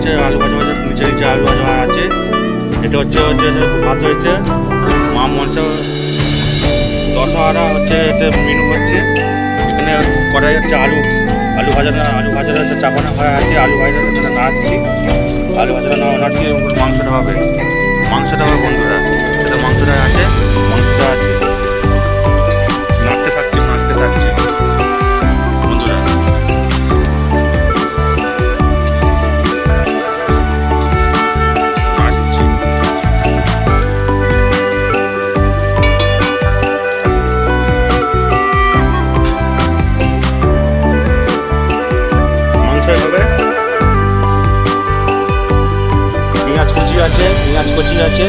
হচ্ছে আলু ভাজা ভাজা, নিচে নিচে আলু ভাজা আছে। এটা হচ্ছে ভাত হয়েছে, মা মনসা দশহারা হচ্ছে এটা মেনু হচ্ছে। এখানে কড়াই হচ্ছে আলু ভাজা হচ্ছে চাপানো হয়ে আছে। আলু ভাজা নাড়াচ্ছি, আলু ভাজাটা নাড়াচ্ছি। মাংসটা হবে বন্ধুরা, এটা মাংসটা আছে নাড়তে থাকছে বন্ধুরা। নাড়ছি, মাংস হবে। পেঁয়াজ কুচি আছে,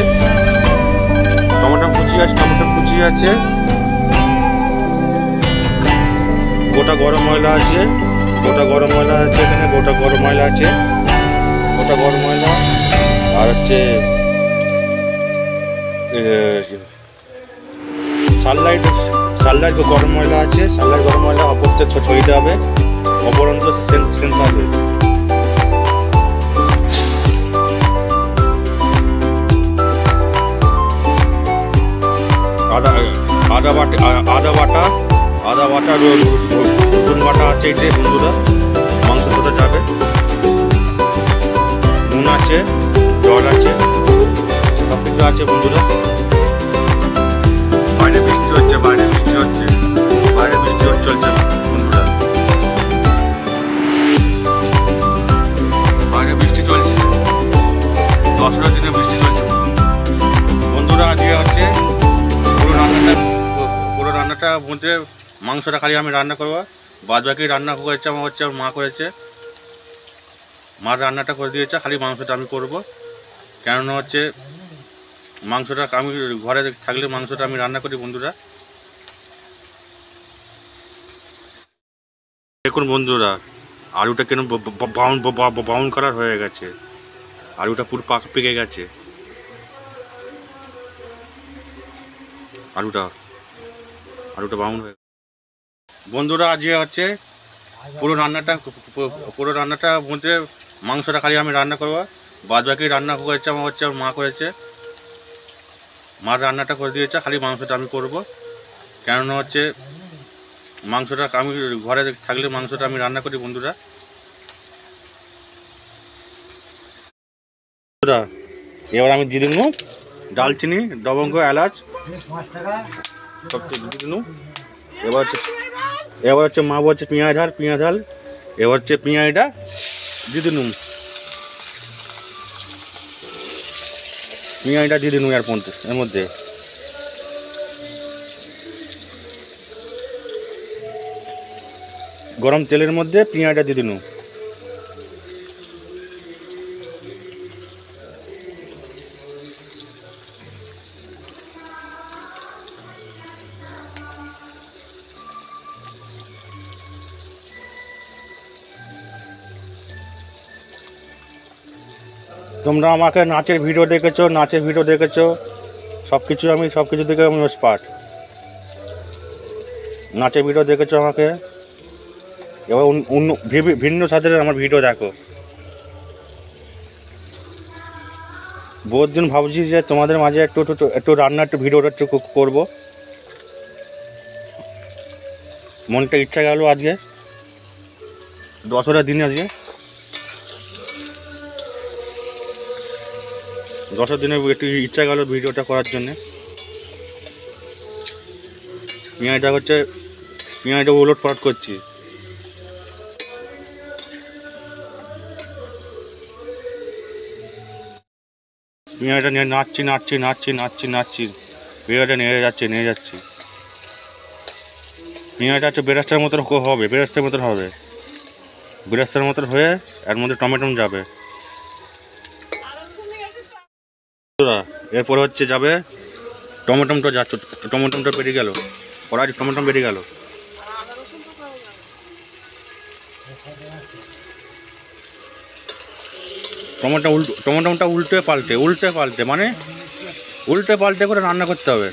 টমেটো কুচি আছে, গোটা গরম মশলা আছে, এখানে গোটা গরম মশলা আর হচ্ছে সানলাইট গরম মশলা আছে। গরম মশলা অপরতে ছড়িয়ে হবে, অপরন্ত সেন্স হবে। আদা বাটা রসুন বাটা আছে এতে বন্ধুরা, মাংসের সাথে যাবে। নুন আছে, জল আছে, সব কিছু আছে বন্ধুরা। বাইরে বৃষ্টি চলছে বন্ধুরা, বাইরে বৃষ্টি চলছে, দশটার দিনে বৃষ্টি চলছে বন্ধুরা। আজকে হচ্ছে পুরো রান্নাটা মধ্যে মাংসটা খালি আমি রান্না করবো, বাদ বাকি রান্না করেছে আমার মা করেছে। মার রান্নাটা করে দিয়েছে, খালি মাংসটা আমি করব। কেননা হচ্ছে মাংসটা আমি ঘরে থাকলে মাংসটা আমি রান্না করি বন্ধুরা। দেখুন বন্ধুরা, আলুটা কেন ব্রাউন কালার হয়ে গেছে, আলুটা পুরো পেকে গেছে। আলুটা ব্রাউন হয়ে বন্ধুরা। আজকে হচ্ছে পুরো রান্নাটা মধ্যে মাংসটা খালি আমি রান্না করবো, বাদ বাকি রান্না করেছে আমার মা করেছে। মার রান্নাটা করে দিয়েছে, খালি মাংসটা আমি করব। কেননা হচ্ছে মাংসটা আমি ঘরে থাকলে মাংসটা আমি রান্না করি বন্ধুরা। এবার আমি দিয়ে দিন দালচিনি, লবঙ্গ, এলাচ সব দিয়ে দিন। এবার হচ্ছে মা বলছে পেঁয়াজ ঢাল। এবার হচ্ছে পেঁয়াজটা দিয়ে দিন, এর মধ্যে। গরম তেলের মধ্যে পেঁয়াজটা দিয়ে দিন। তোমরা আমাকে নাচের ভিডিও দেখেছো, সব কিছু দেখে আমি এক্সপার্ট। নাচের ভিডিও দেখেছো আমাকে, এবার ভিন্ন স্বাদের আমার ভিডিও দেখো। বহুত দিন ভাবছি যে তোমাদের মাঝে একটু রান্নার ভিডিওটা একটু করবো, মনটা ইচ্ছা গেল আজকে দশটার দিনে, আজকে 10 দিনে একটু ইচ্ছা গেল ভিডিওটা করার জন্যে। পেঁয়াজটা উলট পালট করছি। পেঁয়াজটা নিয়ে নাড়ছি, পেঁয়াজটা নেড়ে যাচ্ছি। পেঁয়াজটা হচ্ছে বেরেস্তার মতন হবে, বেরেস্তার মতন হয়ে এর মধ্যে টমেটো যাবে। এরপরে হচ্ছে যাবে টমেটোটা বেরিয়ে গেল, কড়াই টমেটো বেরিয়ে গেল। টমেটোটা উল্টে পাল্টে মানে উল্টে পাল্টে করে রান্না করতে হবে।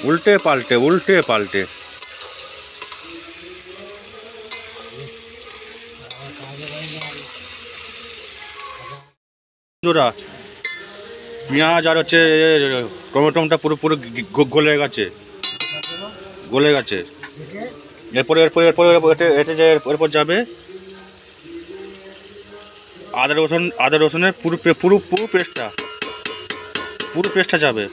উল্টে পাল্টে বন্ধুরা পেঁয়াজ আর হচ্ছে টমেটোটা পুরো পুরো গলে গেছে এরপরে এরপর যাবে আদা রসুনের পুরো পেস্টটা যাবে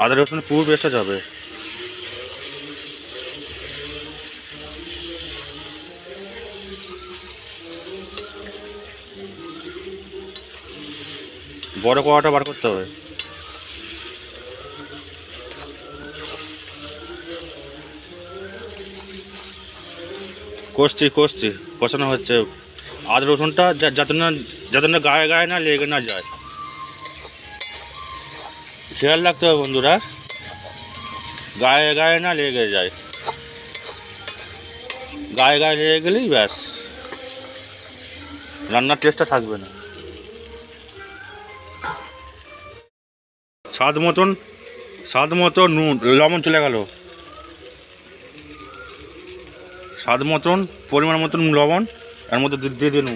আদা রসুনের পুরো পেস্টটা যাবে। বড় কড়াটা বার করতে হবে। কষছি কষানো হচ্ছে আদা রসুনটা যাতে না গায়ে না লেগে না যায়। খেয়াল রাখতে হবে বন্ধুরা, গায়ে না লেগে যায়। গায়ে লেগে গেলেই ব্যাস রান্নার টেস্টটা থাকবে না। স্বাদ মতন নুন লবণ চলে গেল, স্বাদ মতন পরিমাণ মতন লবণ এর মধ্যে দিয়ে দিন।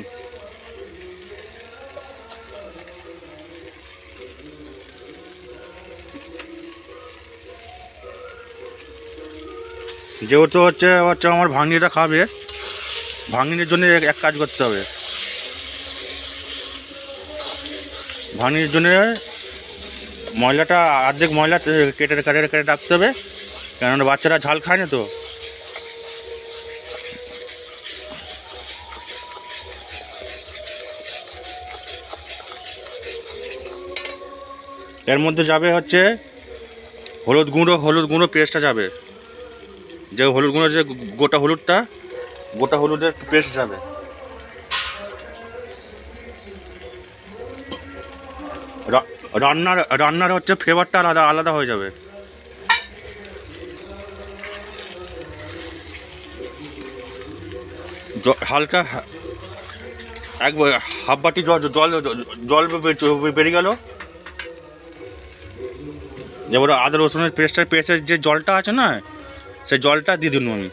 যেহেতু হচ্ছে আমার ভাঙনিটা খাবে, ভাঙনির জন্য এক কাজ করতে হবে। ভাঙনির জন্য ময়লাটা অর্ধেক ময়লা কেটে রাখতে হবে, কেননা বাচ্চারা ঝাল খায় না তো। এর মধ্যে যাবে হচ্ছে হলুদ গুঁড়ো পেস্টটা যাবে, যে হলুদ গুঁড়ো যে গোটা হলুদের পেস্ট যাবে। রান্নার হচ্ছে ফ্লেভারটা আলাদা হয়ে যাবে। হালকা হাফ বাটি জল বেরিয়ে গেল। এবার আদা রসুনের পেস্টের যে জলটা আছে না, সেই জলটা দিয়ে দিন আমি।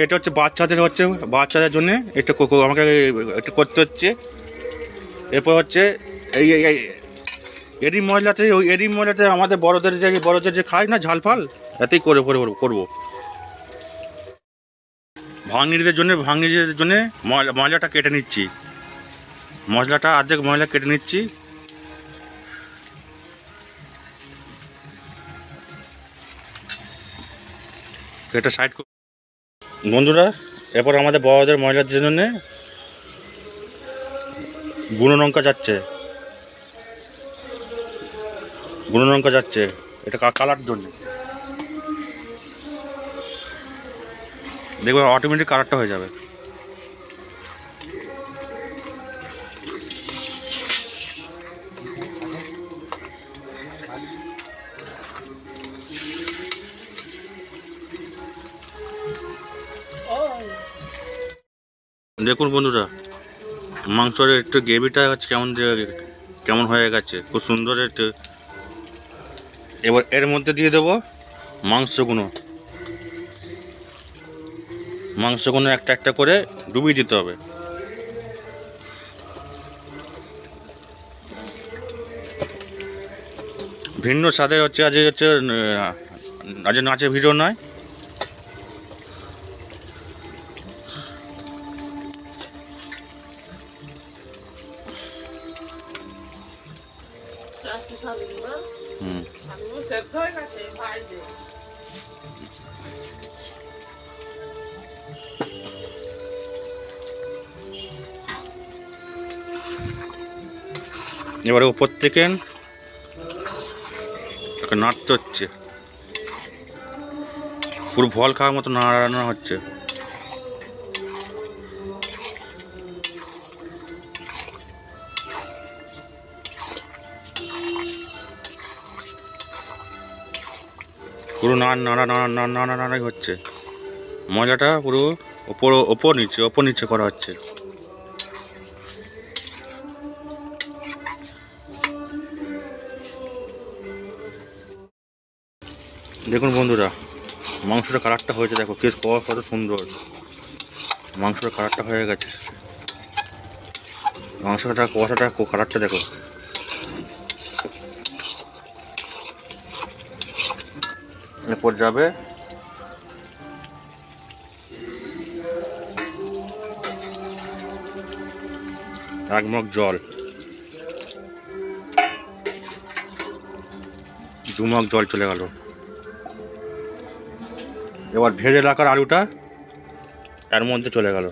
এটা হচ্ছে বাচ্চাদের জন্য আমাকে একটু করতে হচ্ছে। এরপর হচ্ছে এরই ময়লাতে আমাদের বড়দের যে খায় না ঝাল ফাল, এতেই করবো। ভাঙনিদের জন্য ময়লাটা কেটে নিচ্ছি, অর্ধেক ময়লা কেটে নিচ্ছি। এটা সাইড বন্ধুরা, এরপর আমাদের বড়দের ময়লার জন্য গুঁড়ো লঙ্কা যাচ্ছে, এটা কালার জন্য। দেখবেন অটোমেটিক কালারটা হয়ে যাবে। দেখুন বন্ধুরা, মাংসের একটু গ্রেভিটা হচ্ছে কেমন হয়ে গেছে, খুব সুন্দর একটু। এবার এর মধ্যে দিয়ে দেবো মাংসগুলো একটা করে ডুবিয়ে দিতে হবে। ভিন্ন স্বাদে হচ্ছে আজ নাচের ভিডিও নয়। এবারে উপর থেকে নাড়তে হচ্ছে, পুরো ভল খাওয়ার মতো নাড়ানো হচ্ছে। পুরো নাড়াই হচ্ছে, মজাটা পুরো ওপর নিচে করা হচ্ছে। দেখুন বন্ধুরা, মাংসটা কালারটা হয়েছে, দেখো কেস কত সুন্দর, মাংসটা কালারটা হয়ে গেছে, মাংসটা কষাটা কালারটা দেখো। এরপর যাবে এক মগ জল, 2 মগ জল চলে গেল। এবার ভেজে রাখার আলুটা এর মধ্যে চলে গেল।